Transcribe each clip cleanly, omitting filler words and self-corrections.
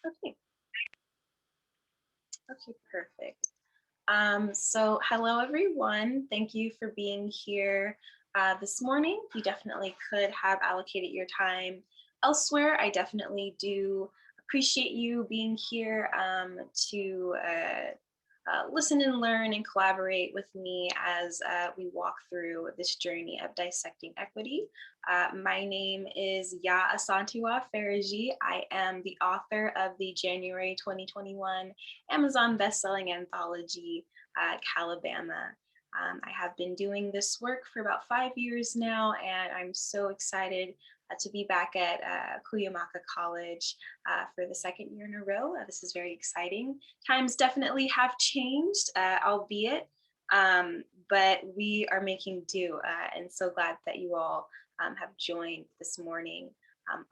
Okay, okay, perfect. So hello everyone. Thank you for being here this morning. You definitely could have allocated your time elsewhere. I definitely do appreciate you being here to listen and learn and collaborate with me as we walk through this journey of dissecting equity. My name is Yaa Faraji. I am the author of the January 2021 Amazon bestselling anthology, Calabama. I have been doing this work for about 5 years now, and I'm so excited to be back at Cuyamaca College for the second year in a row. This is very exciting. Times definitely have changed, albeit, but we are making do, and so glad that you all have joined this morning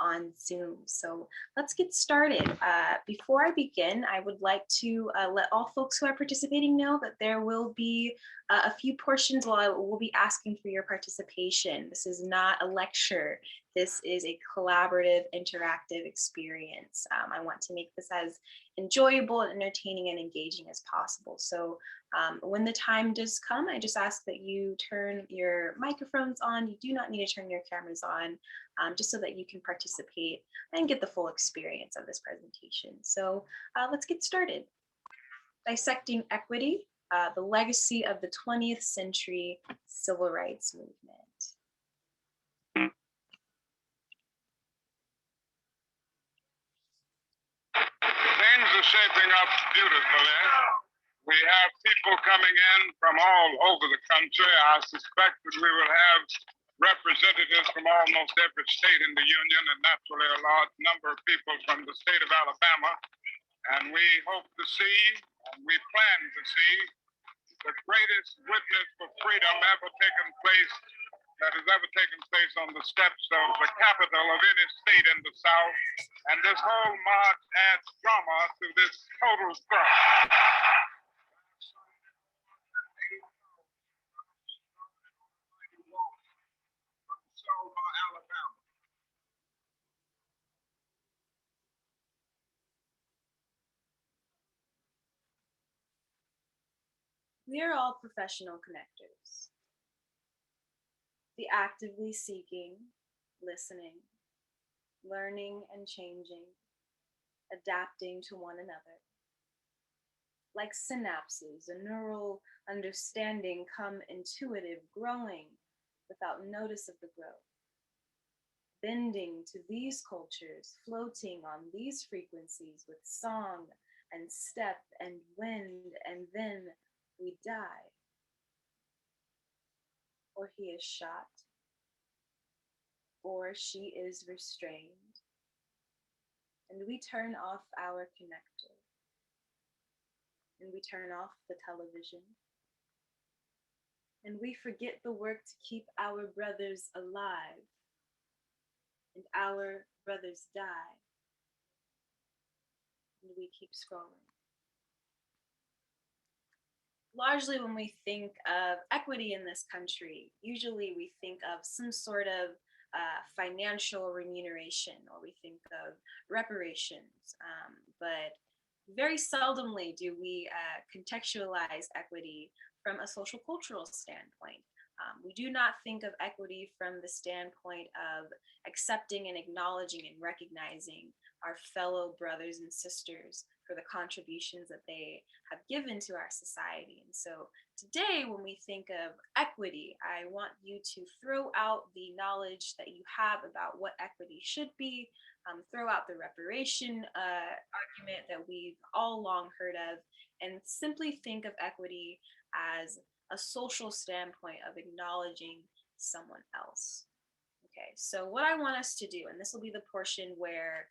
on Zoom. So let's get started. Before I begin, I would like to let all folks who are participating know that there will be a few portions where I will be asking for your participation. This is not a lecture. This is a collaborative, interactive experience. I want to make this as enjoyable, entertaining, and engaging as possible. So when the time does come, I just ask that you turn your microphones on. You do not need to turn your cameras on, just so that you can participate and get the full experience of this presentation. So let's get started. Dissecting Equity, the Legacy of the 20th Century Civil Rights Movement. Things are shaping up beautifully. We have people coming in from all over the country. I suspect that we will have representatives from almost every state in the union, and naturally a large number of people from the state of Alabama. And we hope to see, and we plan to see, the greatest witness for freedom ever taken place, that has ever taken place on the steps of the capital of any state in the South. And this whole march adds drama to this total struggle. Alabama. We are all professional connectors, the actively seeking, listening, learning and changing, adapting to one another. Like synapses, a neural understanding come intuitive, growing without notice of the growth, bending to these cultures, floating on these frequencies with song and step and wind, and then we die. Or he is shot, or she is restrained, and we turn off our connector, and we turn off the television, and we forget the work to keep our brothers alive, and our brothers die, and we keep scrolling. Largely, when we think of equity in this country, usually we think of some sort of financial remuneration, or we think of reparations, but very seldomly do we contextualize equity from a social cultural standpoint. We do not think of equity from the standpoint of accepting and acknowledging and recognizing our fellow brothers and sisters for the contributions that they have given to our society. And so today, when we think of equity, I want you to throw out the knowledge that you have about what equity should be, throw out the reparation argument that we've all long heard of, and simply think of equity as a social standpoint of acknowledging someone else. Okay, so what I want us to do, and this will be the portion where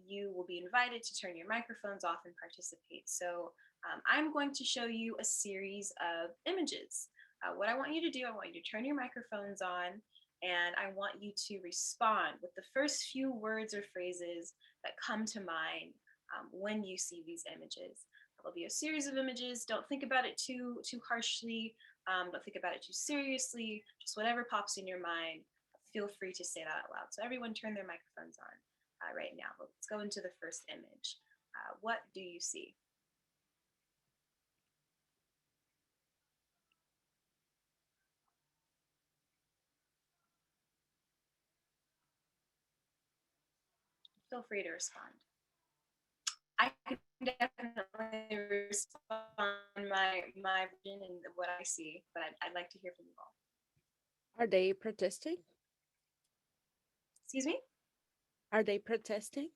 you will be invited to turn your microphones off and participate. So I'm going to show you a series of images. What I want you to do, I want you to turn your microphones on, and I want you to respond with the first few words or phrases that come to mind when you see these images. There'll be a series of images. Don't think about it too harshly. Don't think about it too seriously. Just whatever pops in your mind, feel free to say that out loud. So everyone turn their microphones on. right now. Let's go into the first image. What do you see? Feel free to respond. I can definitely respond my vision and what I see, but I'd like to hear from you all. Are they protesting? Excuse me? Are they protesting?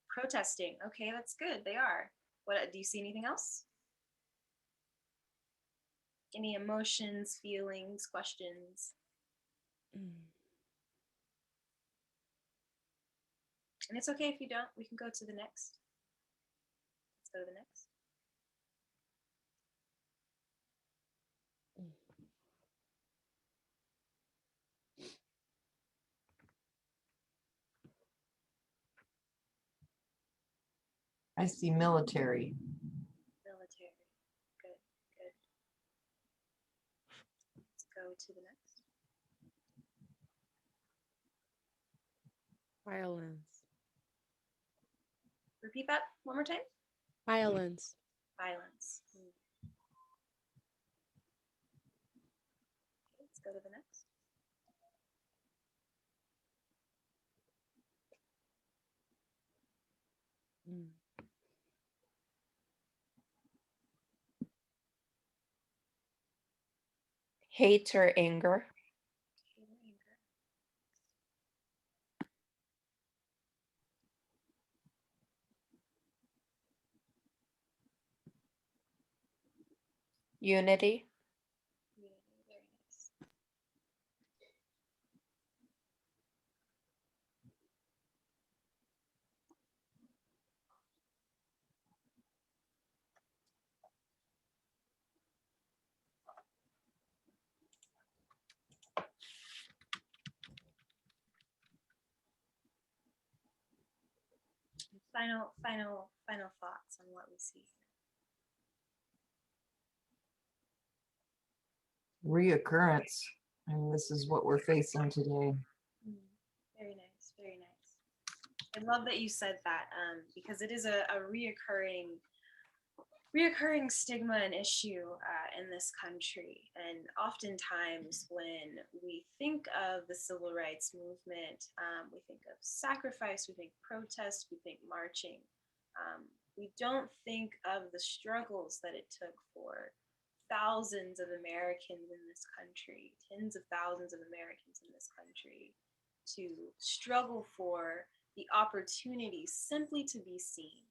Protesting. Okay, that's good. They are. What do you see anything else? Any emotions, feelings, questions? Mm. And it's okay if you don't. We can go to the next. Let's go to the next. I see military. Military. Good, good. Let's go to the next. Violence. Repeat that one more time. Violence. Violence. Okay, let's go to the next. Mm. Hate or anger. Okay, anger. Unity. Unity. Very nice. Final thoughts on what we see. Reoccurrence. I mean, this is what we're facing today. Very nice, very nice. I love that you said that because it is a reoccurring stigma and issue in this country. And oftentimes when we think of the civil rights movement, we think of sacrifice, we think protest, we think marching. We don't think of the struggles that it took for thousands of Americans in this country, tens of thousands of Americans in this country, to struggle for the opportunity simply to be seen.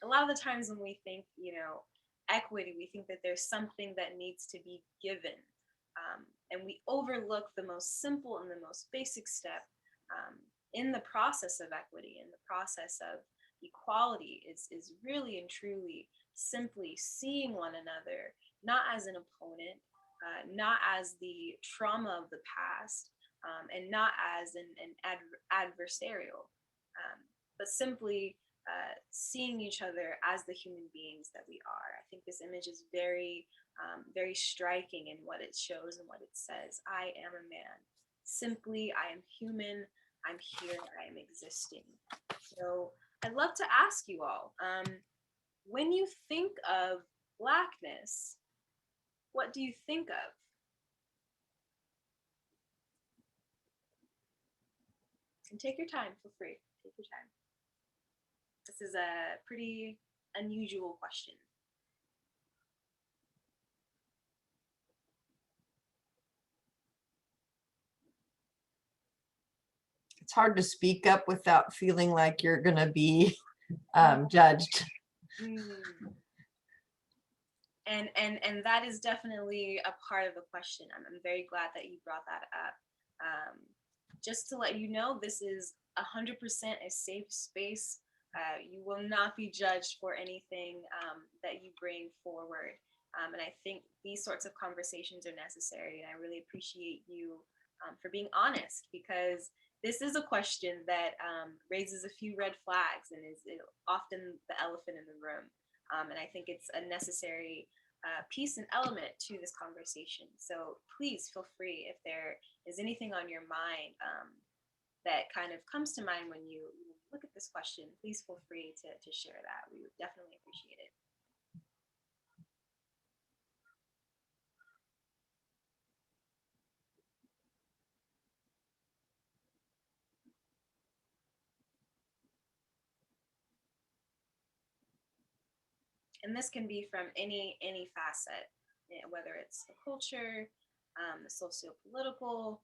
A lot of the times when we think, equity, we think that there's something that needs to be given. And we overlook the most simple and the most basic step in the process of equity, in the process of equality, is really and truly simply seeing one another, not as an opponent, not as the trauma of the past, and not as an adversarial, but simply seeing each other as the human beings that we are. I think this image is very striking in what it shows and what it says. I am a man. Simply, I am human. I'm here. I am existing. So I'd love to ask you all, when you think of Blackness, what do you think of? And take your time, feel free. Take your time. This is a pretty unusual question. It's hard to speak up without feeling like you're going to be judged. And that is definitely a part of the question. I'm very glad that you brought that up. Just to let you know, this is 100% a safe space. You will not be judged for anything that you bring forward. And I think these sorts of conversations are necessary. And I really appreciate you for being honest, because this is a question that raises a few red flags and is often the elephant in the room. And I think it's a necessary piece and element to this conversation. So please feel free, if there is anything on your mind, that kind of comes to mind when you look at this question, please feel free to share that. We would definitely appreciate it. And this can be from any facet, whether it's the culture, the socio-political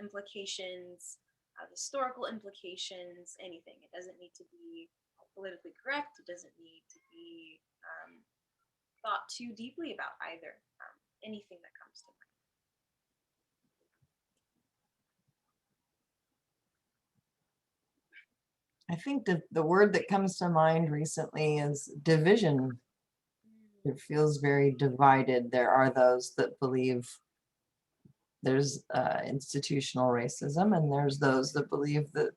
implications, historical implications, anything. It doesn't need to be politically correct. It doesn't need to be thought too deeply about either. Anything that comes to mind. I think that the word that comes to mind recently is division. It feels very divided. There are those that believe there's institutional racism, and there's those that believe that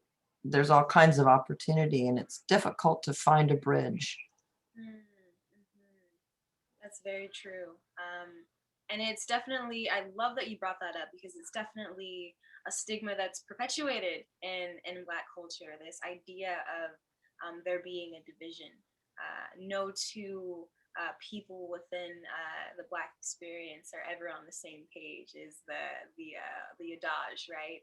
there's all kinds of opportunity, and it's difficult to find a bridge. That's very true. And it's definitely, I love that you brought that up, because it's definitely a stigma that's perpetuated in Black culture, this idea of there being a division. No two people within the Black experience are ever on the same page, is the adage, right?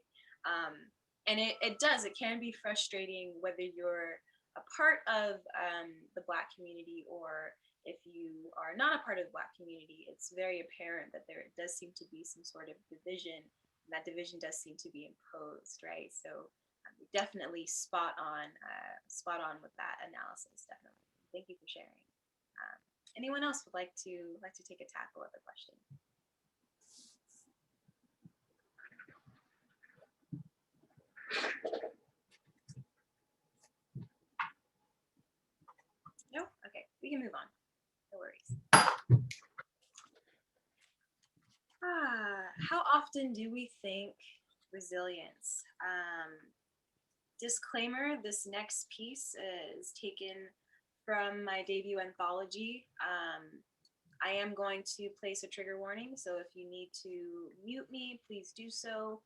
And it does, it can be frustrating whether you're a part of the Black community or if you are not a part of the Black community. It's very apparent that there does seem to be some sort of division, and that division does seem to be imposed, right? So definitely spot on with that analysis. Definitely, thank you for sharing. Anyone else would like to take a tackle at the question? No? Okay, we can move on. No worries. How often do we think resilience? Disclaimer, this next piece is taken from my debut anthology. I am going to place a trigger warning, so if you need to mute me, please do so.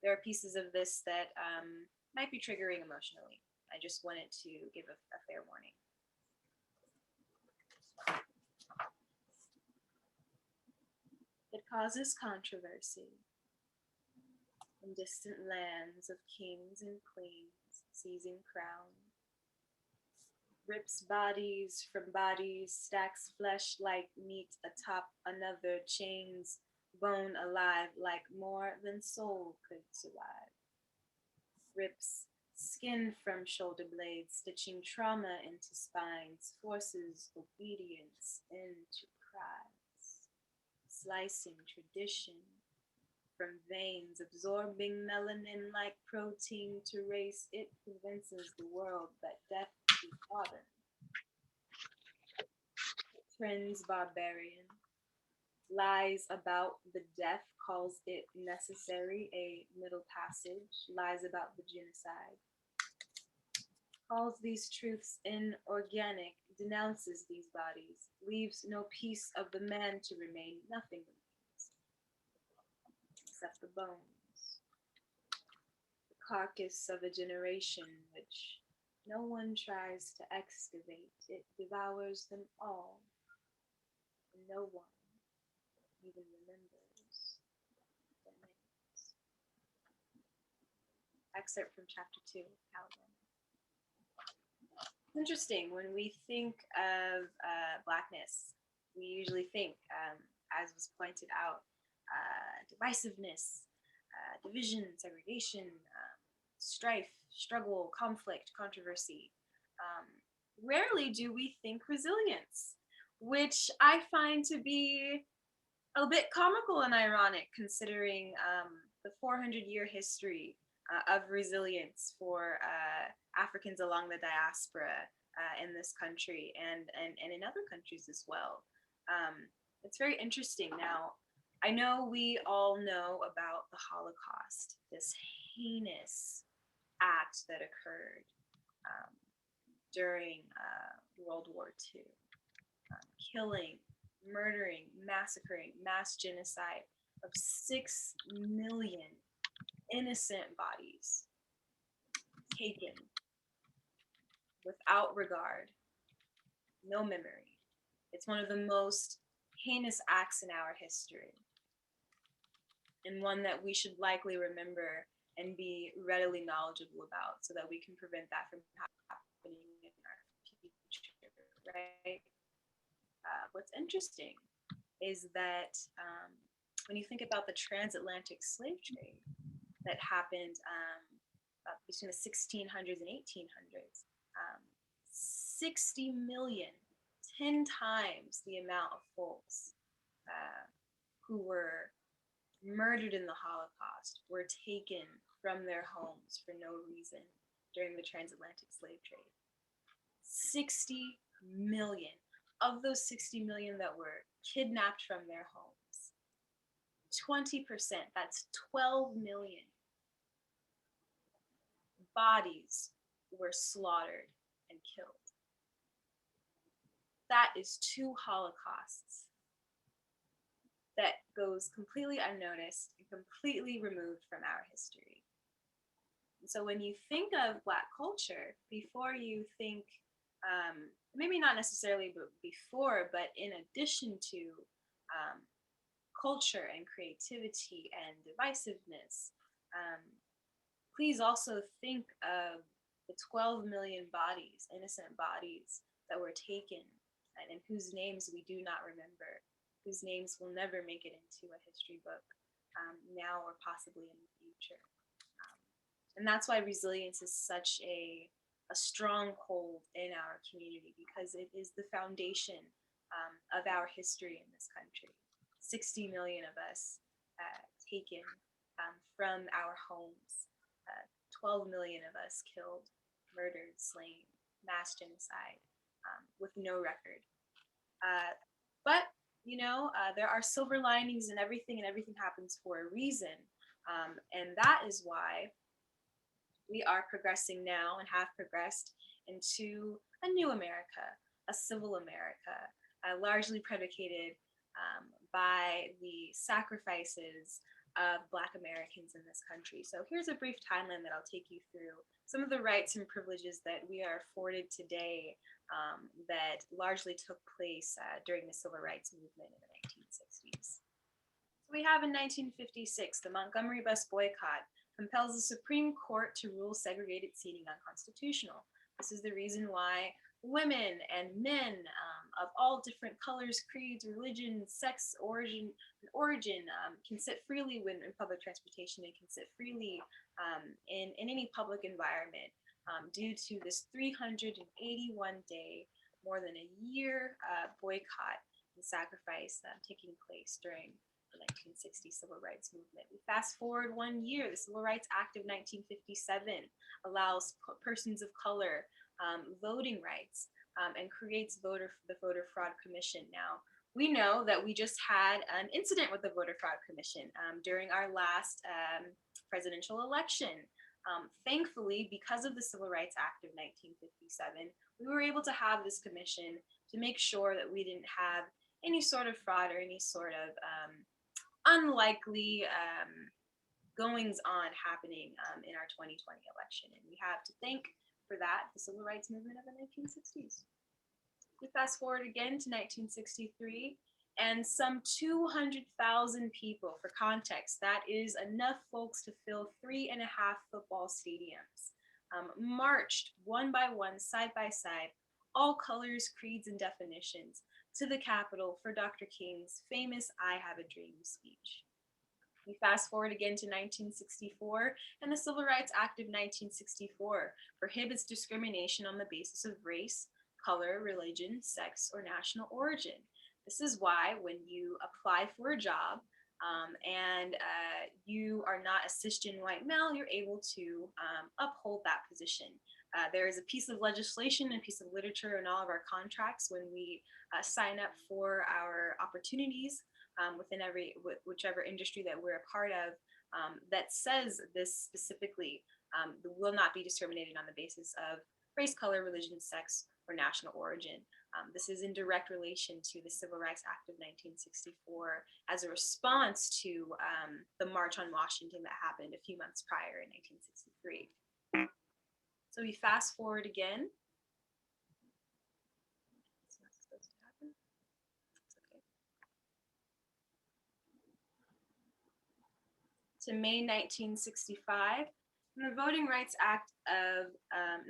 There are pieces of this that might be triggering emotionally. I just wanted to give a fair warning. It causes controversy in distant lands of kings and queens seizing crown. Rips bodies from bodies, stacks flesh like meat atop another, chains bone alive like more than soul could survive. Rips skin from shoulder blades, stitching trauma into spines, forces obedience into cries. Slicing tradition from veins, absorbing melanin like protein to race, it convinces the world that death is modern. Trends barbarian, lies about the death, calls it necessary, a middle passage, lies about the genocide. Calls these truths inorganic, denounces these bodies, leaves no piece of the man to remain, nothing remains except the bones. The carcass of a generation which no one tries to excavate, it devours them all, and no one even remembers their names. Excerpt from chapter 2 of Caliban. Interesting, when we think of Blackness, we usually think, as was pointed out, divisiveness, division, segregation, strife, struggle, conflict, controversy. Rarely do we think resilience, which I find to be a bit comical and ironic, considering the 400-year history of resilience for Africans along the diaspora in this country and in other countries as well. It's very interesting. Now, I know we all know about the Holocaust, this heinous act that occurred during World War II, killing, murdering, massacring, mass genocide of 6 million innocent bodies taken without regard, no memory. It's one of the most heinous acts in our history, and one that we should likely remember and be readily knowledgeable about so that we can prevent that from happening in our future, right? What's interesting is that when you think about the transatlantic slave trade that happened between the 1600s and 1800s, 60 million, 10 times the amount of folks who were murdered in the Holocaust were taken from their homes for no reason during the transatlantic slave trade. 60 million. Of those 60 million that were kidnapped from their homes, 20%, that's 12 million bodies were slaughtered and killed. That is 2 Holocausts that goes completely unnoticed and completely removed from our history. So when you think of Black culture, before you think, maybe not necessarily but before, but in addition to culture and creativity and divisiveness, please also think of the 12 million bodies, innocent bodies that were taken and whose names we do not remember, whose names will never make it into a history book now or possibly in the future. And that's why resilience is such a stronghold in our community, because it is the foundation of our history in this country. 60 million of us taken from our homes, 12 million of us killed, murdered, slain, mass genocide with no record. But, you know, there are silver linings in everything, and everything happens for a reason. And that is why we are progressing now and have progressed into a new America, a civil America, largely predicated by the sacrifices of Black Americans in this country. So here's a brief timeline that I'll take you through some of the rights and privileges that we are afforded today that largely took place during the Civil Rights Movement in the 1960s. So we have in 1956, the Montgomery bus boycott compels the Supreme Court to rule segregated seating unconstitutional. This is the reason why women and men of all different colors, creeds, religions, sex, origin can sit freely when in public transportation and can sit freely in any public environment due to this 381-day, more than a year boycott and sacrifice taking place during the 1960 Civil Rights Movement. We fast forward 1 year, the Civil Rights Act of 1957 allows persons of color voting rights and creates the Voter Fraud Commission. Now, we know that we just had an incident with the Voter Fraud Commission during our last presidential election. Thankfully, because of the Civil Rights Act of 1957, we were able to have this commission to make sure that we didn't have any sort of fraud or any sort of unlikely goings on happening in our 2020 election. And we have to thank for that the civil rights movement of the 1960s. We fast forward again to 1963, and some 200,000 people, for context, that is enough folks to fill 3.5 football stadiums, marched one by one, side by side, all colors, creeds, and definitions, to the Capitol for Dr. King's famous I Have a Dream speech. We fast forward again to 1964, and the Civil Rights Act of 1964 prohibits discrimination on the basis of race, color, religion, sex, or national origin. This is why when you apply for a job and you are not a cisgen white male, you're able to uphold that position. There is a piece of legislation and a piece of literature in all of our contracts when we sign up for our opportunities within whichever industry that we're a part of that says this specifically, will not be discriminated on the basis of race, color, religion, sex, or national origin. This is in direct relation to the Civil Rights Act of 1964 as a response to the March on Washington that happened a few months prior in 1963. So we fast forward again. It's not supposed to happen. It's okay. To May 1965, and the Voting Rights Act of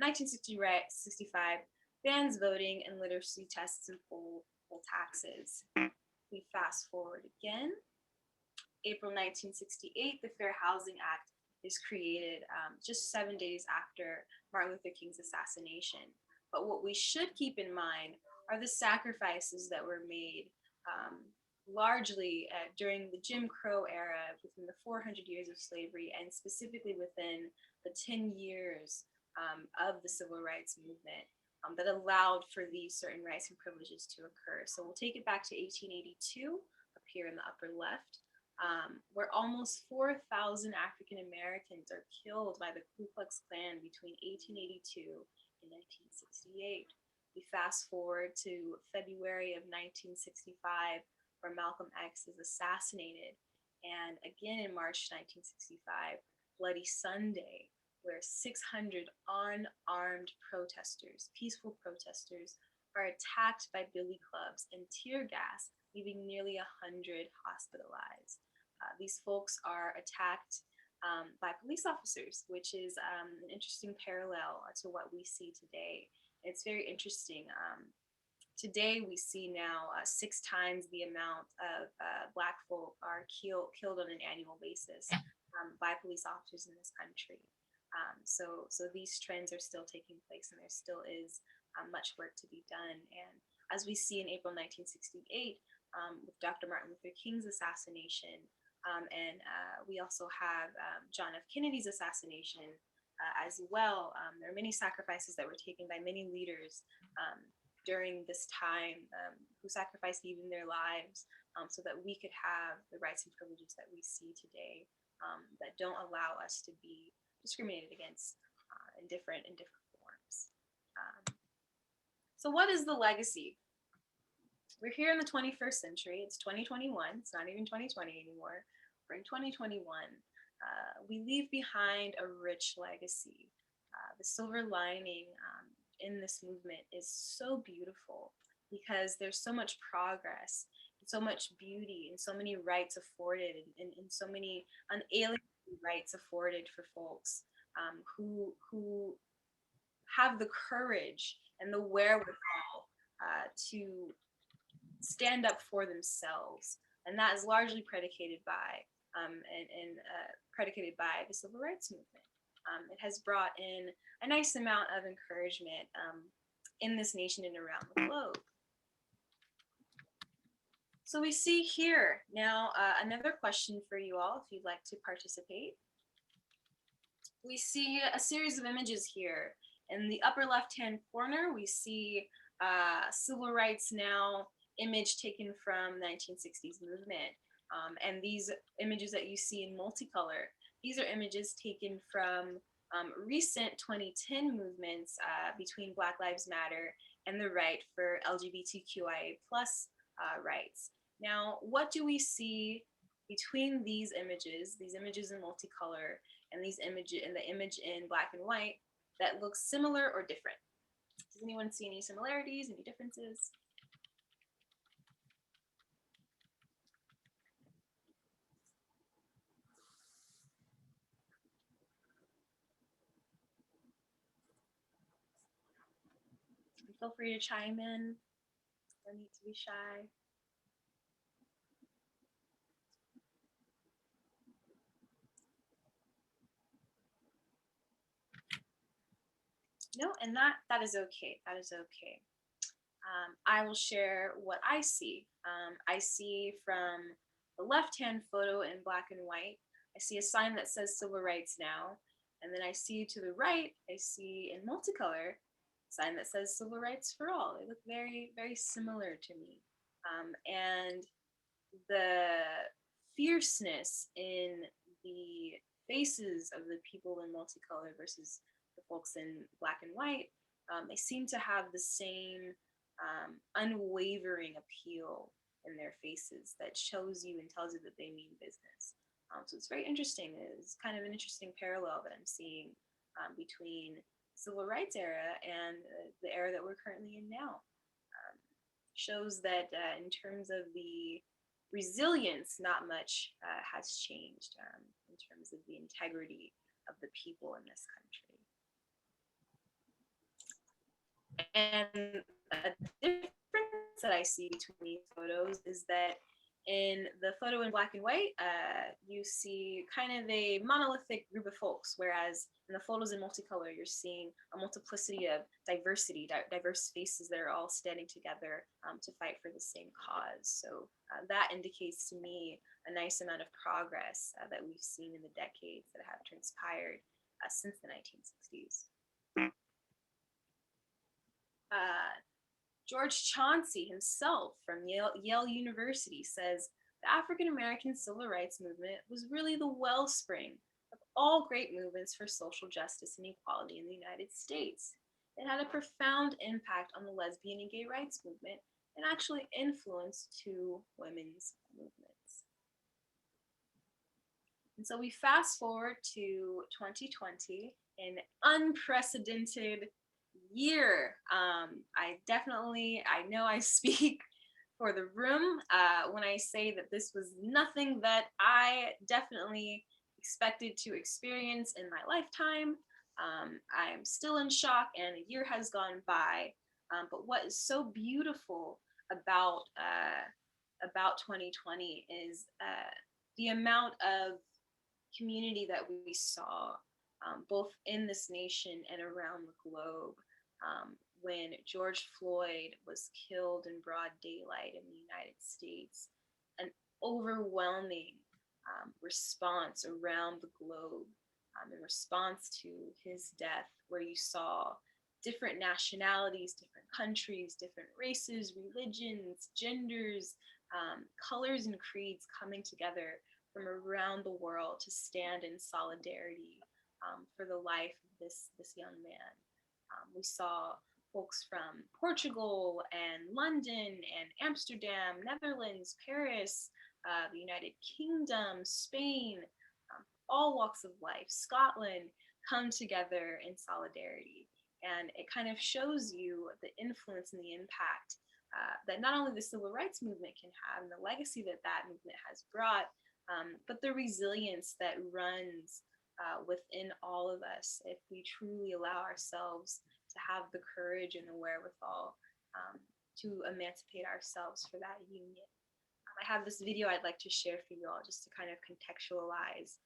1965 bans voting and literacy tests and poll taxes. We fast forward again. April 1968, the Fair Housing Act is created just 7 days after Martin Luther King's assassination. But what we should keep in mind are the sacrifices that were made largely during the Jim Crow era, within the 400 years of slavery, and specifically within the 10 years of the civil rights movement that allowed for these certain rights and privileges to occur. So we'll take it back to 1882, up here in the upper left, where almost 4,000 African Americans are killed by the Ku Klux Klan between 1882 and 1968. We fast forward to February of 1965, where Malcolm X is assassinated. And again in March 1965, Bloody Sunday, where 600 unarmed protesters, peaceful protesters, are attacked by billy clubs and tear gas, leaving nearly 100 hospitalized. These folks are attacked by police officers, which is an interesting parallel to what we see today. It's very interesting. Today we see now 6 times the amount of Black folk are killed on an annual basis by police officers in this country. So these trends are still taking place, and there still is much work to be done. And as we see in April 1968, with Dr. Martin Luther King's assassination, and we also have John F. Kennedy's assassination as well. There are many sacrifices that were taken by many leaders during this time who sacrificed even their lives so that we could have the rights and privileges that we see today that don't allow us to be discriminated against in different forms. So what is the legacy? We're here in the 21st century. It's 2021. It's not even 2020 anymore. We're in 2021. We leave behind a rich legacy. The silver lining in this movement is so beautiful because there's so much progress, and so much beauty, and so many rights afforded, and so many unalienated rights afforded for folks who have the courage and the wherewithal to stand up for themselves, and that is largely predicated by predicated by the civil rights movement. It has brought in a nice amount of encouragement in this nation and around the globe. So we see here now another question for you all, if you'd like to participate. We see a series of images here. In the upper left-hand corner, we see Civil Rights Now image taken from the 1960s movement. And these images that you see in multicolor, these are images taken from recent 2010 movements between Black Lives Matter and the right for LGBTQIA+ rights. Now, what do we see between these images in multicolor, and the image in black and white, that looks similar or different? Does anyone see any similarities, any differences? Feel free to chime in. No need to be shy. No, and that is okay. That is okay. I will share what I see. I see from the left-hand photo in black and white, I see a sign that says Civil Rights Now. And then I see to the right, I see in multicolor, a sign that says Civil Rights for All. They look very, very similar to me. And the fierceness in the faces of the people in multicolor versus the folks in black and white They seem to have the same unwavering appeal in their faces that shows you and tells you that they mean business. So it's very interesting. It's kind of an interesting parallel that I'm seeing between civil rights era and the era that we're currently in now. Shows that in terms of the resilience, not much has changed in terms of the integrity of the people in this country. And a difference that I see between these photos is that in the photo in black and white, you see kind of a monolithic group of folks, whereas in the photos in multicolor, you're seeing a multiplicity of diversity, diverse faces that are all standing together to fight for the same cause. So that indicates to me a nice amount of progress that we've seen in the decades that have transpired since the 1960s. George Chauncey himself from Yale University says the African American civil rights movement was really the wellspring of all great movements for social justice and equality in the United States. It had a profound impact on the lesbian and gay rights movement and actually influenced two women's movements. And so we fast forward to 2020, an unprecedented year. I know I speak for the room when I say that this was nothing that I definitely expected to experience in my lifetime. I'm still in shock and a year has gone by. But what is so beautiful about 2020 is the amount of community that we saw both in this nation and around the globe. When George Floyd was killed in broad daylight in the United States, an overwhelming response around the globe in response to his death, where you saw different nationalities, different countries, different races, religions, genders, colors and creeds coming together from around the world to stand in solidarity for the life of this young man. We saw folks from Portugal and London and Amsterdam, Netherlands, Paris, the United Kingdom, Spain, all walks of life, Scotland, come together in solidarity. And it kind of shows you the influence and the impact that not only the civil rights movement can have and the legacy that that movement has brought, but the resilience that runs within all of us if we truly allow ourselves to have the courage and the wherewithal to emancipate ourselves for that union. I have this video I'd like to share for you all just to kind of contextualize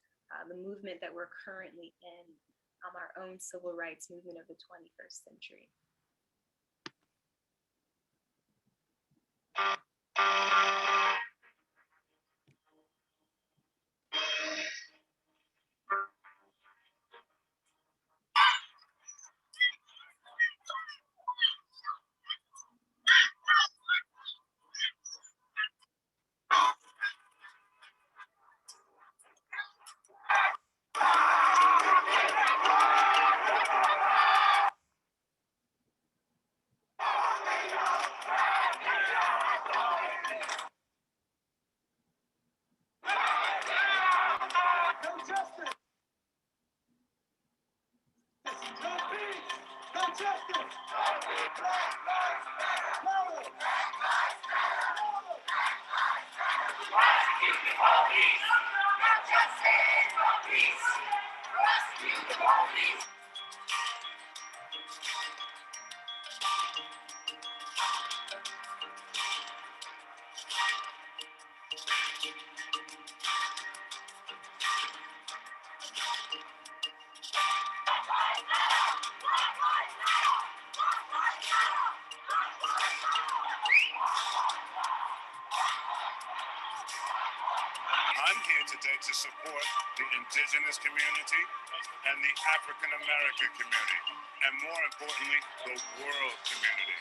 the movement that we're currently in, our own civil rights movement of the 21st century. I'm here today to support the indigenous community and the African American community, and more importantly, the world community.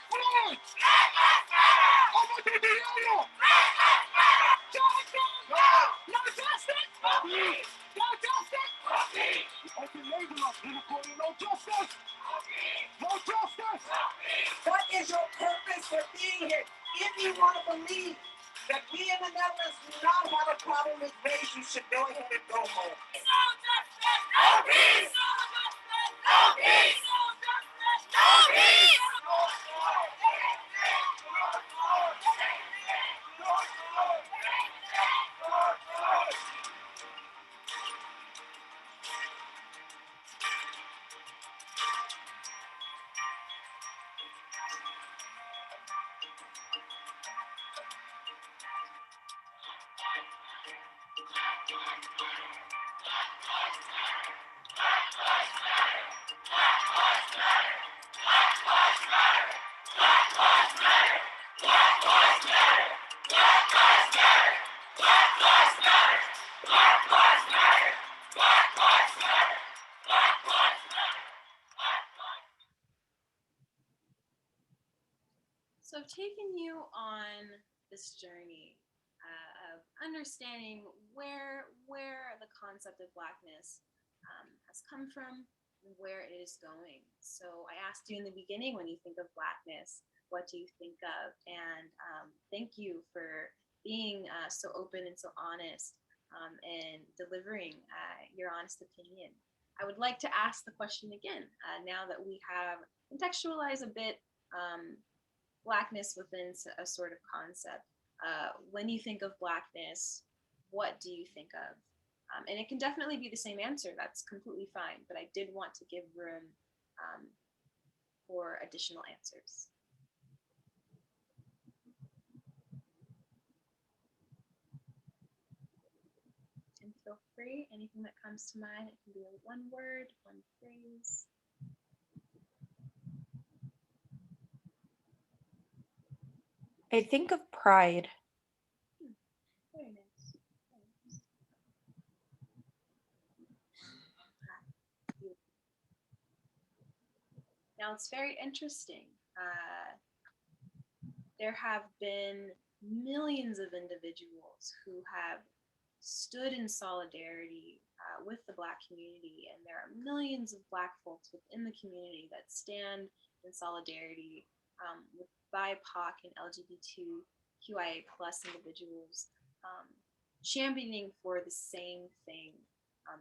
No justice! for being here. If you want to believe that we in the Netherlands do not have a problem with race, you should go ahead and go home. No justice, no peace. No justice, no peace. No justice, no peace. So I've taken you on this journey of understanding where the concept of Blackness has come from and where it is going. So I asked you in the beginning, when you think of Blackness, what do you think of? And thank you for being so open and so honest and delivering your honest opinion. I would like to ask the question again, now that we have contextualized a bit Blackness within a sort of concept. When you think of Blackness, what do you think of? And it can definitely be the same answer. That's completely fine. But I did want to give room for additional answers. And feel free, anything that comes to mind. It can be a one word, one phrase. I think of pride. Very nice. Very nice. Now it's very interesting. There have been millions of individuals who have stood in solidarity with the Black community, and there are millions of Black folks within the community that stand in solidarity with BIPOC and LGBTQIA plus individuals, championing for the same thing,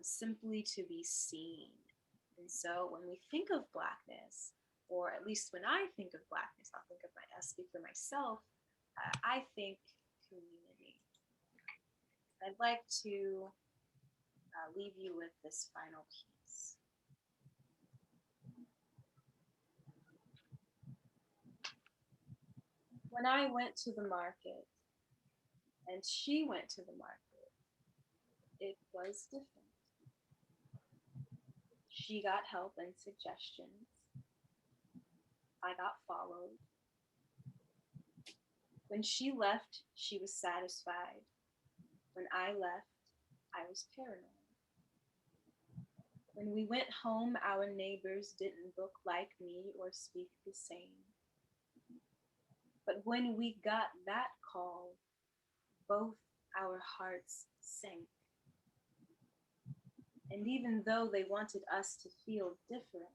simply to be seen. And so when we think of Blackness, or at least when I think of Blackness, I'll speak for myself, I think community. I'd like to leave you with this final piece. When I went to the market and she went to the market, it was different. She got help and suggestions. I got followed. When she left, she was satisfied. When I left, I was paranoid. When we went home, our neighbors didn't look like me or speak the same. But when we got that call, both our hearts sank. And even though they wanted us to feel different,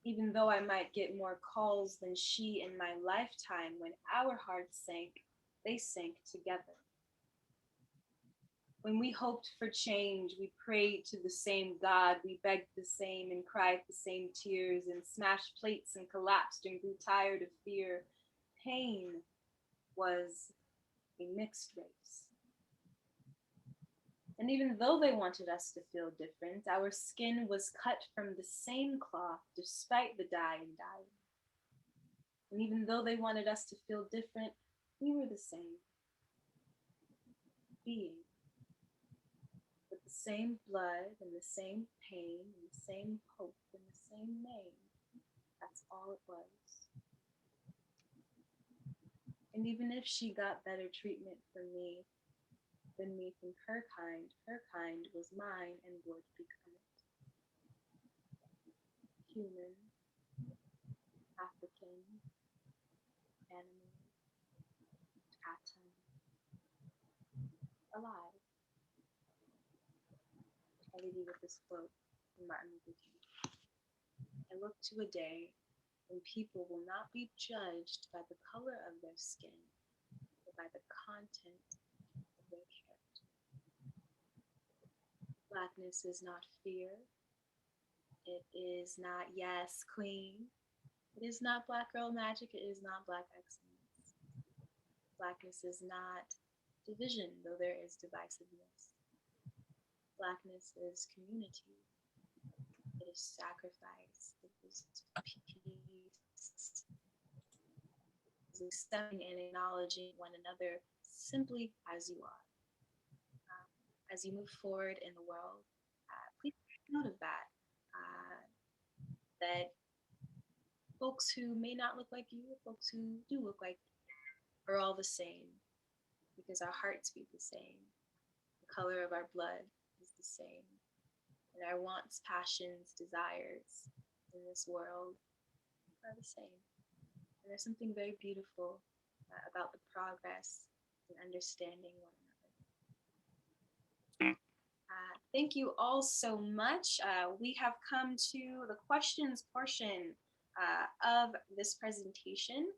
even though I might get more calls than she in my lifetime, when our hearts sank, they sank together. When we hoped for change, we prayed to the same God, we begged the same and cried the same tears and smashed plates and collapsed and grew tired of fear. Pain was a mixed race. And even though they wanted us to feel different, our skin was cut from the same cloth despite the dye and dyeing. And even though they wanted us to feel different, we were the same. Being. With the same blood and the same pain and the same hope and the same name. That's all it was. And even if she got better treatment from me than me from her kind was mine and would become it. Human, African, animal, atom, alive. I'll leave you with this quote from Martin Luther King. I look to a day when people will not be judged by the color of their skin, but by the content of their character. Blackness is not fear. It is not yes, queen. It is not black girl magic. It is not black excellence. Blackness is not division, though there is divisiveness. Blackness is community. It is sacrifice. It is peace. It is accepting and acknowledging one another simply as you are. As you move forward in the world, please take note of that. That folks who may not look like you, folks who do look like you, are all the same because our hearts beat the same. The color of our blood is the same. And our wants, passions, desires in this world are the same. And there's something very beautiful about the progress and understanding one another. Thank you all so much. We have come to the questions portion of this presentation.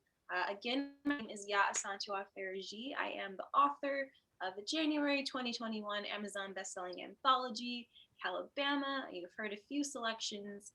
Again, my name is Yaa Faraji. I am the author of the January 2021 Amazon bestselling anthology, Calabama. You've heard a few selections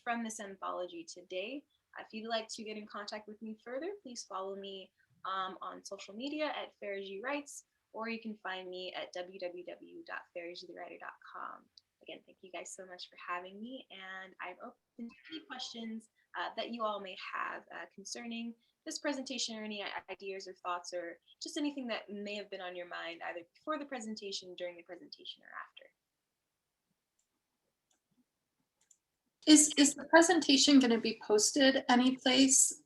from this anthology today. If you'd like to get in contact with me further, please follow me on social media at Faraji Writes, or you can find me at www.farajithewriter.com. Again, thank you guys so much for having me, and I'm open to any questions that you all may have concerning this presentation, or any ideas or thoughts, or just anything that may have been on your mind either before the presentation, during the presentation, or after. Is the presentation going to be posted anyplace?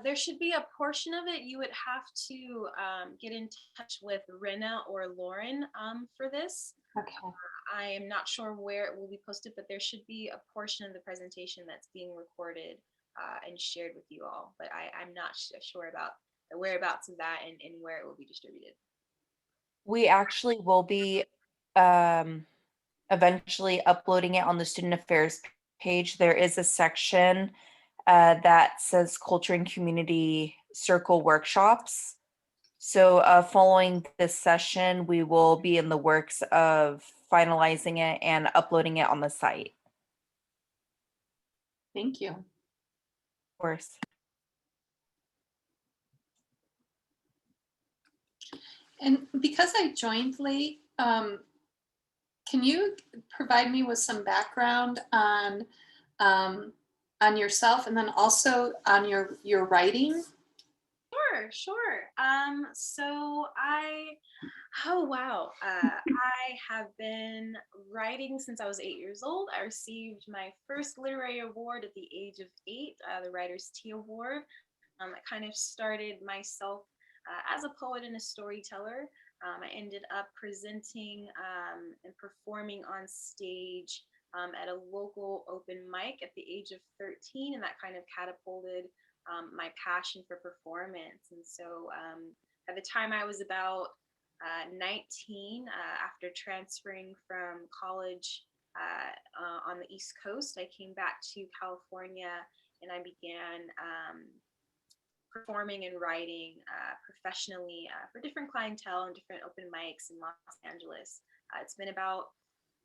There should be a portion of it. You would have to get in touch with Rena or Lauren for this. Okay. I am not sure where it will be posted, but there should be a portion of the presentation that's being recorded and shared with you all. But I'm not sure about the whereabouts of that and where it will be distributed. We actually will be eventually uploading it on the student affairs page. There is a section that says culture and community circle workshops. So following this session, we will be in the works of finalizing it and uploading it on the site. Thank you. Of course. And because I joined late, can you provide me with some background on yourself, and then also on your writing? Sure. I have been writing since I was 8 years old. I received my first literary award at the age of 8, the Writer's Tea Award. I kind of started myself as a poet and a storyteller. I ended up presenting and performing on stage at a local open mic at the age of 13, and that kind of catapulted my passion for performance. And so by the time I was about 19, after transferring from college on the East Coast, I came back to California and I began performing and writing professionally for different clientele and different open mics in Los Angeles. It's been about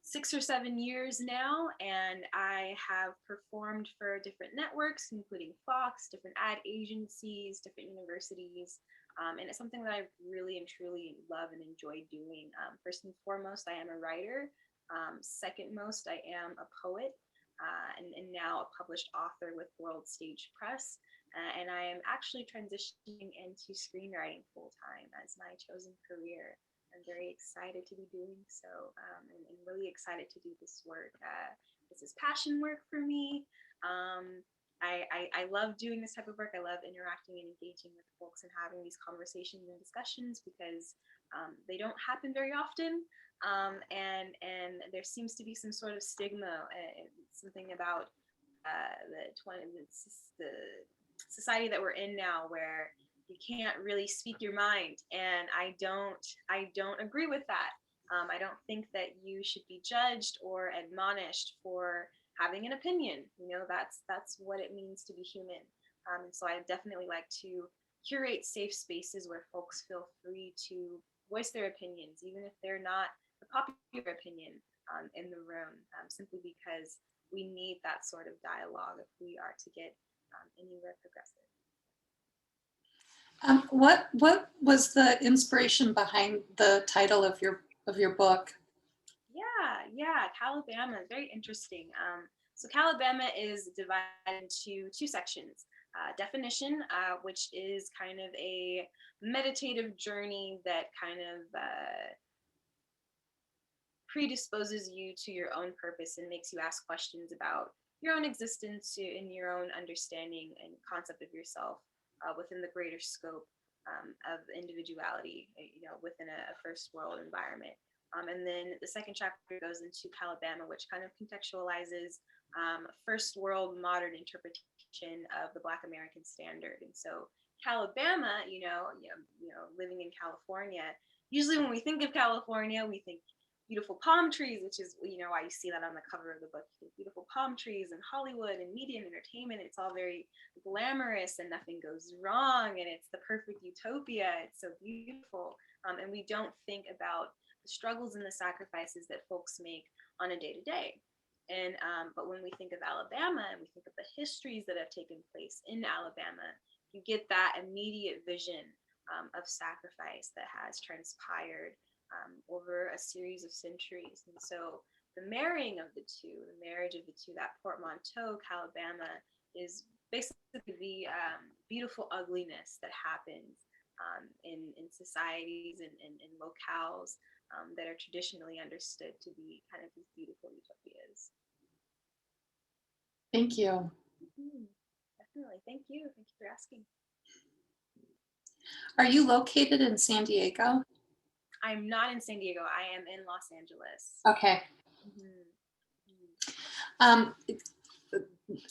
6 or 7 years now, and I have performed for different networks, including Fox, different ad agencies, different universities, and it's something that I really and truly love and enjoy doing. First and foremost, I am a writer. Second most, I am a poet, and now a published author with World Stage Press. And I am actually transitioning into screenwriting full time as my chosen career. I'm very excited to be doing so, and really excited to do this work. This is passion work for me. I love doing this type of work. I love interacting and engaging with folks and having these conversations and discussions because they don't happen very often. And there seems to be some sort of stigma, something about the society that we're in now where you can't really speak your mind, and I don't agree with that. I don't think that you should be judged or admonished for having an opinion. That's what it means to be human. And so I definitely like to curate safe spaces where folks feel free to voice their opinions, even if they're not the popular opinion in the room, simply because we need that sort of dialogue if we are to get anywhere progressive. What was the inspiration behind the title of your book? Yeah, Calabama is very interesting. So Calabama is divided into two sections. Definition, which is kind of a meditative journey that kind of predisposes you to your own purpose and makes you ask questions about your own existence and your own understanding and concept of yourself within the greater scope of individuality, within a first world environment. And then the second chapter goes into Calabama, which kind of contextualizes first world modern interpretation of the Black American standard. And so Calabama, living in California, usually when we think of California, we think beautiful palm trees, which is why you see that on the cover of the book. Beautiful palm trees and Hollywood and media and entertainment. It's all very glamorous and nothing goes wrong, and it's the perfect utopia. It's so beautiful, and we don't think about the struggles and the sacrifices that folks make on a day-to-day. And but when we think of Alabama and we think of the histories that have taken place in Alabama, you get that immediate vision of sacrifice that has transpired over a series of centuries. And so the marrying of the two, the marriage of the two, that portmanteau, Calabama, is basically the beautiful ugliness that happens in societies and locales that are traditionally understood to be kind of these beautiful utopias. Thank you. Definitely. Thank you. Thank you for asking. Are you located in San Diego? I'm not in San Diego. I am in Los Angeles. Okay.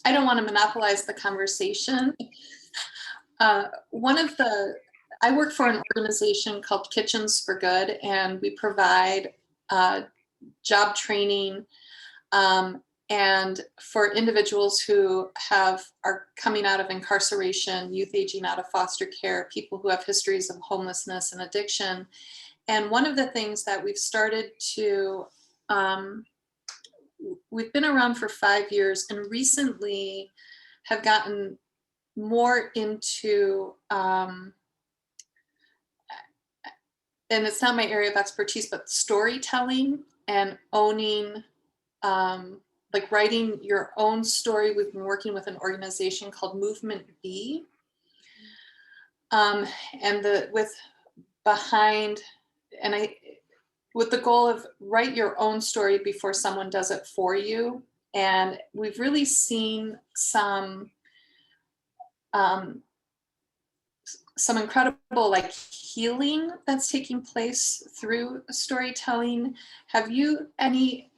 I don't want to monopolize the conversation. I work for an organization called Kitchens for Good, and we provide job training and for individuals who are coming out of incarceration, youth aging out of foster care, people who have histories of homelessness and addiction. And one of the things that we've started to, we've been around for 5 years and recently have gotten more into, and it's not my area of expertise, but storytelling and owning, like writing your own story. We've been working with an organization called Movement B. With the goal of write your own story before someone does it for you. And we've really seen some incredible healing that's taking place through storytelling. Have you any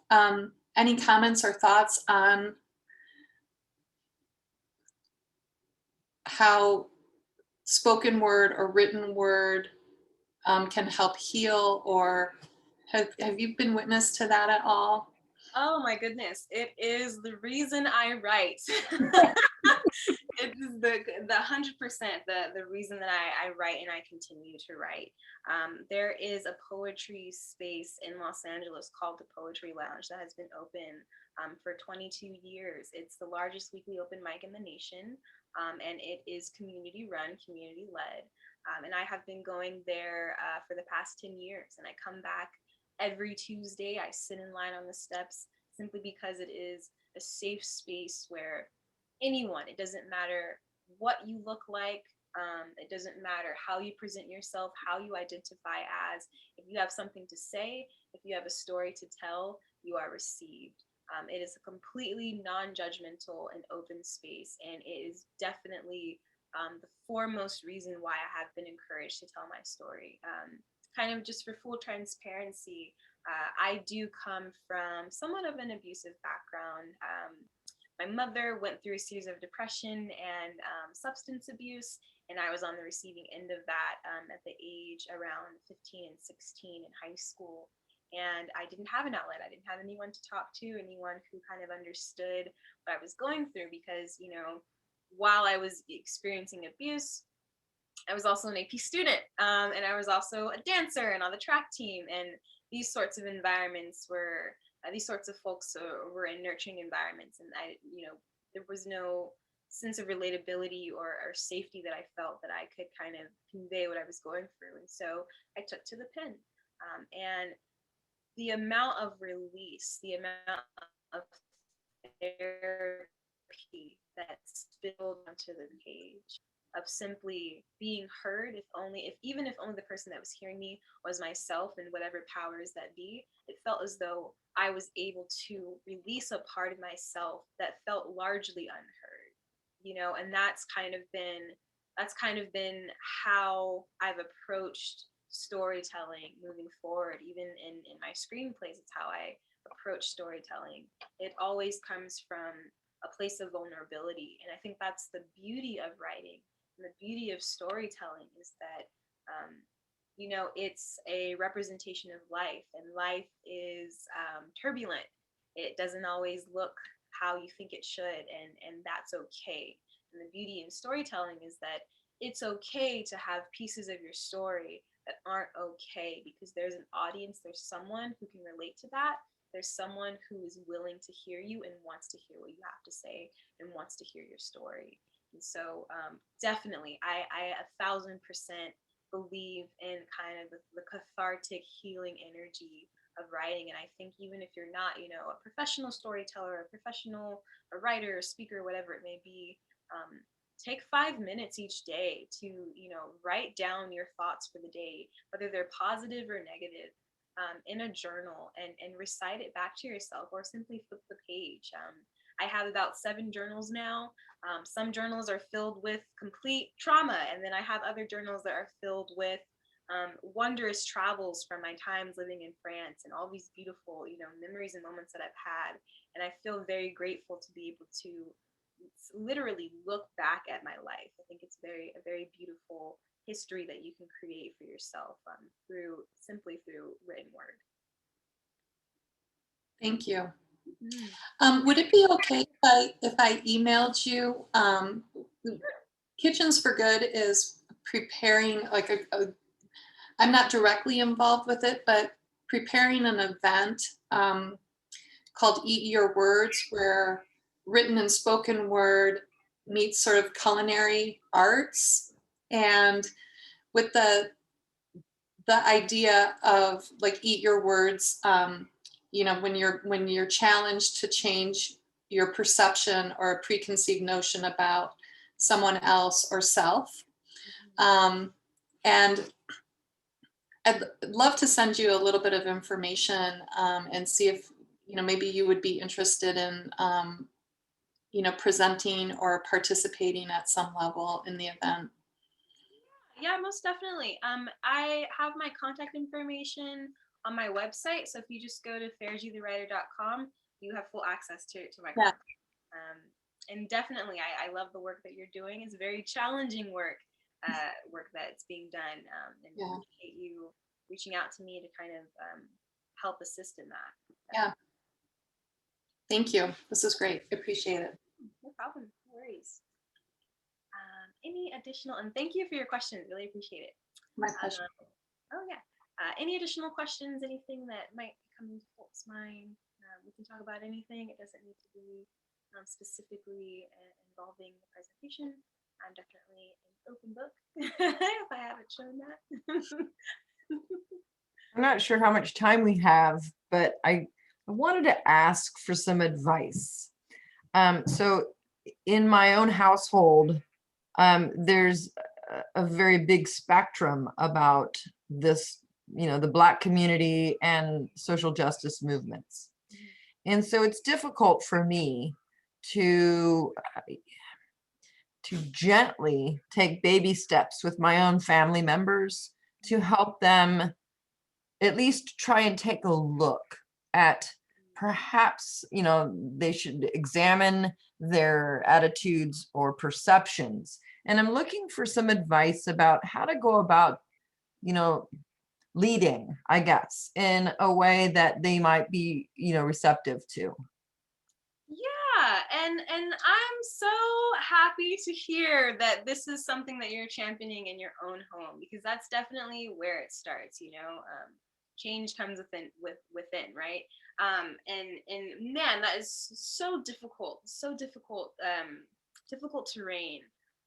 comments or thoughts on how spoken word or written word can help heal, or have you been witness to that at all? Oh my goodness, it is the reason I write. It is the 100% the reason that I write and I continue to write. There is a poetry space in Los Angeles called the Poetry Lounge that has been open for 22 years. It's the largest weekly open mic in the nation, and it is community run, community led. And I have been going there for the past 10 years, and I come back every Tuesday. I sit in line on the steps simply because it is a safe space where anyone, it doesn't matter what you look like, it doesn't matter how you present yourself, how you identify as, if you have something to say, if you have a story to tell, you are received. It is a completely non-judgmental and open space, and it is definitely the foremost reason why I have been encouraged to tell my story. Kind of just for full transparency, I do come from somewhat of an abusive background. My mother went through a series of depression and substance abuse, and I was on the receiving end of that at the age around 15 and 16 in high school. and I didn't have an outlet. I didn't have anyone to talk to, anyone who kind of understood what I was going through, because, you know, while I was experiencing abuse, I was also an AP student, and I was also a dancer and on the track team. And these sorts of environments were, these sorts of folks were in nurturing environments. And there was no sense of relatability or safety that I felt that I could kind of convey what I was going through. And so I took to the pen. And the amount of release, the amount of therapy that spilled onto the page, of simply being heard, even if only the person that was hearing me was myself and whatever powers that be, it felt as though I was able to release a part of myself that felt largely unheard, and that's kind of been how I've approached storytelling moving forward. Even in my screenplays, it's how I approach storytelling. It always comes from a place of vulnerability, and I think that's the beauty of writing. And the beauty of storytelling is that, it's a representation of life, and life is turbulent. It doesn't always look how you think it should, and that's okay. And the beauty in storytelling is that it's okay to have pieces of your story that aren't okay, because there's an audience, there's someone who can relate to that. There's someone who is willing to hear you and wants to hear what you have to say and wants to hear your story. And so definitely, I 1,000% believe in kind of the cathartic healing energy of writing. And I think even if you're not, a professional storyteller, a writer, a speaker, whatever it may be, take 5 minutes each day to, write down your thoughts for the day, whether they're positive or negative, in a journal, and recite it back to yourself, or simply flip the page. I have about 7 journals now. Some journals are filled with complete trauma, and then I have other journals that are filled with wondrous travels from my times living in France, and all these beautiful, memories and moments that I've had. And I feel very grateful to be able to literally look back at my life. I think it's a very beautiful history that you can create for yourself simply through written word. Thank you. Mm-hmm. Would it be okay if I emailed you? Kitchens for Good is preparing I'm not directly involved with it, but preparing an event called Eat Your Words, where written and spoken word meets sort of culinary arts, and with the idea of like eat your words, when you're challenged to change your perception or a preconceived notion about someone else or self. And I'd love to send you a little bit of information and see if, maybe you would be interested in, presenting or participating at some level in the event. Yeah, most definitely. I have my contact information on my website. So if you just go to farajithewriter.com, you have full access to my contact. And definitely, I love the work that you're doing. It's very challenging work that's being done. And appreciate you reaching out to me to kind of help assist in that. Yeah. Thank you. This is great. Appreciate it. No problem. No worries. Any additional, and thank you for your questions. Really appreciate it. My pleasure. Any additional questions, anything that might come into folks' mind? We can talk about anything. It doesn't need to be specifically involving the presentation. I'm definitely an open book if I haven't shown that. I'm not sure how much time we have, but I wanted to ask for some advice. So in my own household, there's a very big spectrum about this, the Black community and social justice movements. And so it's difficult for me to gently take baby steps with my own family members to help them at least try and take a look at perhaps, they should examine their attitudes or perceptions. And I'm looking for some advice about how to go about, leading, I guess, in a way that they might be, receptive to. Yeah, and I'm so happy to hear that this is something that you're championing in your own home, because that's definitely where it starts. Change comes within, right? And man, that is so difficult terrain.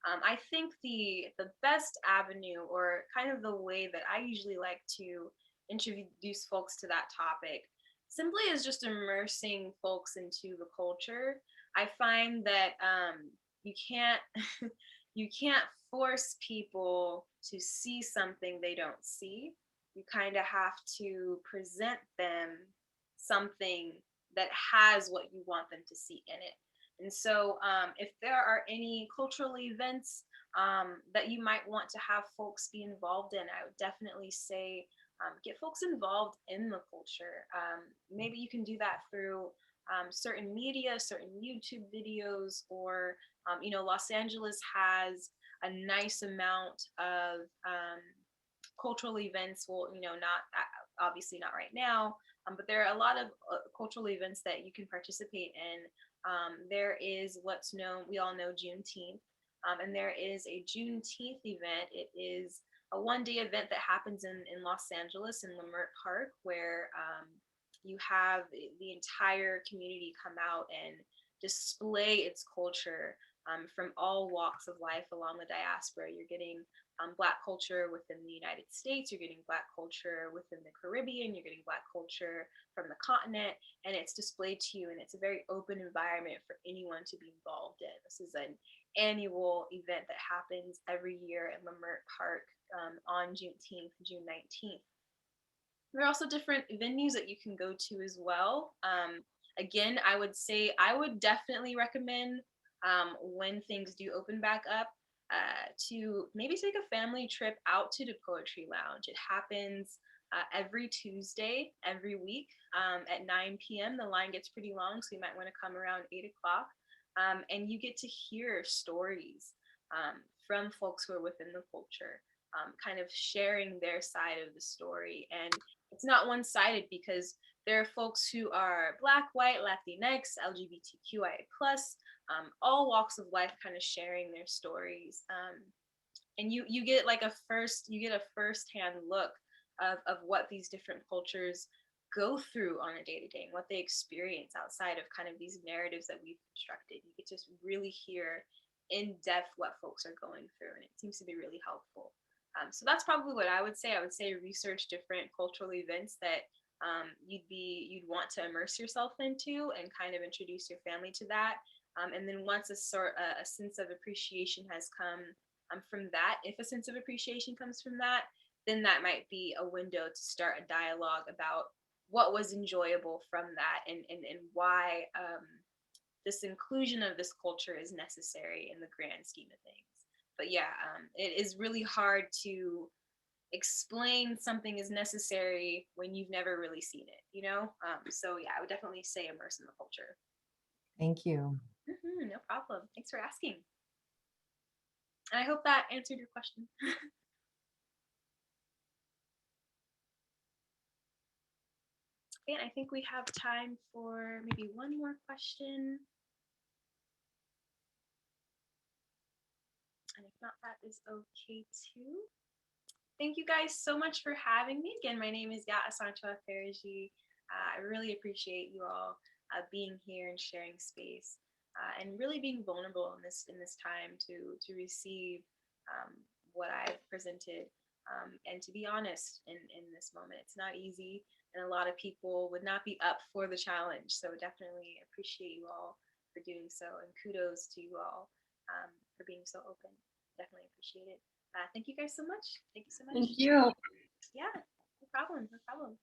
I think the best avenue, or kind of the way that I usually like to introduce folks to that topic, simply is just immersing folks into the culture. I find that you can't you can't force people to see something they don't see. You kind of have to present them something that has what you want them to see in it. And so, if there are any cultural events that you might want to have folks be involved in, I would definitely say get folks involved in the culture. Maybe you can do that through certain media, certain YouTube videos, or Los Angeles has a nice amount of cultural events. Well, not obviously not right now, but there are a lot of cultural events that you can participate in. There is what's known, we all know, Juneteenth, and there is a Juneteenth event. It is a one-day event that happens in Los Angeles in Leimert Park, where you have the entire community come out and display its culture from all walks of life along the diaspora. You're getting Black culture within the United States, you're getting Black culture within the Caribbean, you're getting Black culture from the continent, and it's displayed to you, and it's a very open environment for anyone to be involved in. This is an annual event that happens every year in Leimert Park on Juneteenth, June 19th. There are also different venues that you can go to as well. Again, I would definitely recommend when things do open back up to maybe take a family trip out to the Poetry Lounge. It happens every Tuesday, every week at 9 p.m. The line gets pretty long, so you might want to come around 8 o'clock. And you get to hear stories from folks who are within the culture, kind of sharing their side of the story. And it's not one-sided, because there are folks who are Black, white, Latinx, LGBTQIA+, all walks of life, kind of sharing their stories. And you get like a first-hand look of what these different cultures go through on a day-to-day, and what they experience outside of kind of these narratives that we've constructed. You get to really hear in depth what folks are going through, and it seems to be really helpful. So that's probably what I would say. I would say research different cultural events that you'd want to immerse yourself into, and kind of introduce your family to that. And then once a sense of appreciation has come from that, if a sense of appreciation comes from that, then that might be a window to start a dialogue about what was enjoyable from that, and why this inclusion of this culture is necessary in the grand scheme of things. But yeah, it is really hard to explain something is necessary when you've never really seen it. So yeah, I would definitely say immerse in the culture. Thank you. No problem. Thanks for asking. And I hope that answered your question. And I think we have time for maybe one more question. And if not, that is okay too. Thank you guys so much for having me. Again, my name is Yaa Faraji. I really appreciate you all being here and sharing space, and really being vulnerable in this time to receive what I've presented, and to be honest in this moment. It's not easy, and a lot of people would not be up for the challenge. So definitely appreciate you all for doing so, and kudos to you all for being so open. Definitely appreciate it. Thank you guys so much. Thank you so much. Thank you. Yeah, no problem. No problem.